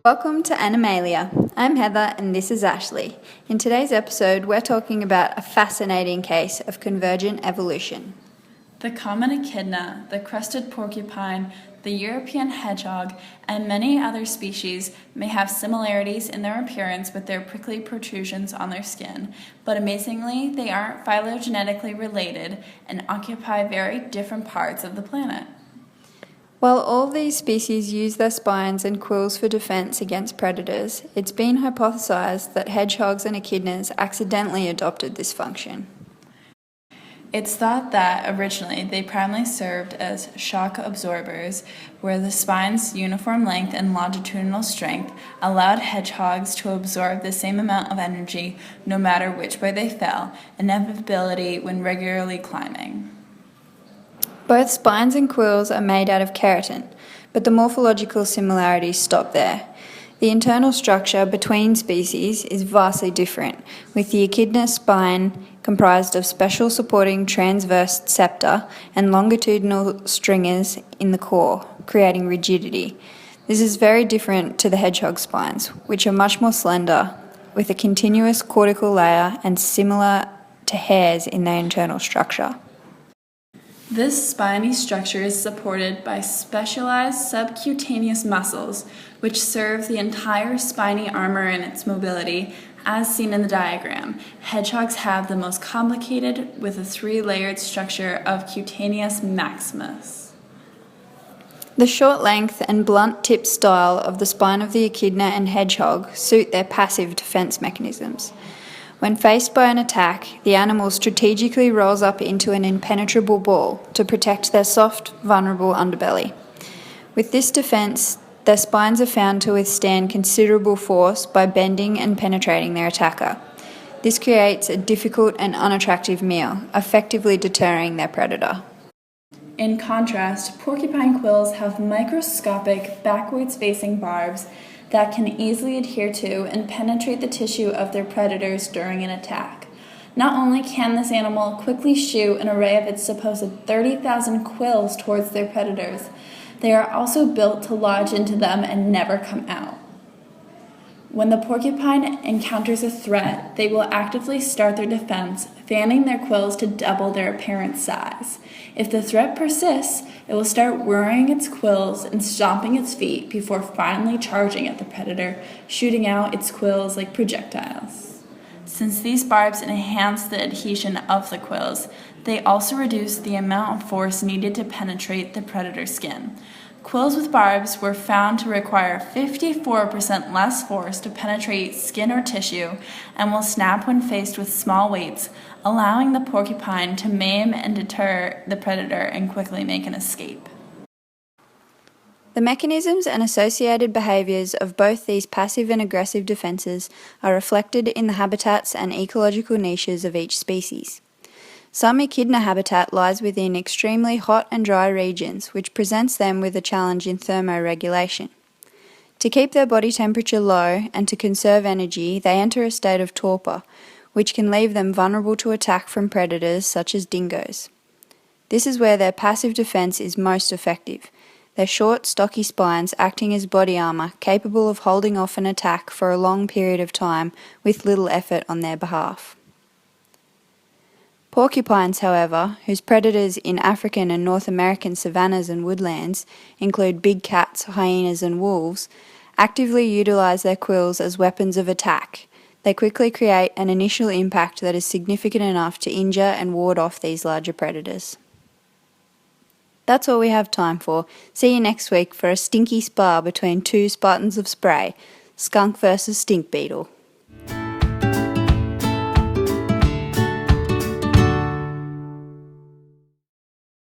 Welcome to Animalia. I'm Heather and this is Ashley. In today's episode, we're talking about a fascinating case of convergent evolution. The common echidna, the crested porcupine, the European hedgehog, and many other species may have similarities in their appearance with their prickly protrusions on their skin, but amazingly, they aren't phylogenetically related and occupy very different parts of the planet. While all these species use their spines and quills for defense against predators, it's been hypothesized that hedgehogs and echidnas accidentally adopted this function. It's thought that originally they primarily served as shock absorbers, where the spine's uniform length and longitudinal strength allowed hedgehogs to absorb the same amount of energy no matter which way they fell, inevitability when regularly climbing. Both spines and quills are made out of keratin, but the morphological similarities stop there. The internal structure between species is vastly different, with the echidna spine comprised of special supporting transverse septa and longitudinal stringers in the core, creating rigidity. This is very different to the hedgehog spines, which are much more slender, with a continuous cortical layer and similar to hairs in their internal structure. This spiny structure is supported by specialized subcutaneous muscles, which serve the entire spiny armor and its mobility, as seen in the diagram. Hedgehogs have the most complicated, with a three-layered structure of cutaneous maximus. The short length and blunt tip style of the spine of the echidna and hedgehog suit their passive defense mechanisms. When faced by an attack, the animal strategically rolls up into an impenetrable ball to protect their soft, vulnerable underbelly. With this defense, their spines are found to withstand considerable force by bending and penetrating their attacker. This creates a difficult and unattractive meal, effectively deterring their predator. In contrast, porcupine quills have microscopic, backwards-facing barbs that can easily adhere to and penetrate the tissue of their predators during an attack. Not only can this animal quickly shoot an array of its supposed 30,000 quills towards their predators, they are also built to lodge into them and never come out. When the porcupine encounters a threat, they will actively start their defense, fanning their quills to double their apparent size. If the threat persists, it will start whirring its quills and stomping its feet before finally charging at the predator, shooting out its quills like projectiles. Since these barbs enhance the adhesion of the quills, they also reduce the amount of force needed to penetrate the predator's skin. Quills with barbs were found to require 54% less force to penetrate skin or tissue and will snap when faced with small weights, allowing the porcupine to maim and deter the predator and quickly make an escape. The mechanisms and associated behaviours of both these passive and aggressive defences are reflected in the habitats and ecological niches of each species. Some echidna habitat lies within extremely hot and dry regions, which presents them with a challenge in thermoregulation. To keep their body temperature low and to conserve energy, they enter a state of torpor, which can leave them vulnerable to attack from predators such as dingoes. This is where their passive defense is most effective, their short, stocky spines acting as body armor, capable of holding off an attack for a long period of time with little effort on their behalf. Porcupines, however, whose predators in African and North American savannas and woodlands include big cats, hyenas and wolves, actively utilize their quills as weapons of attack. They quickly create an initial impact that is significant enough to injure and ward off these larger predators. That's all we have time for. See you next week for a stinky spar between two Spartans of spray, skunk versus stink beetle.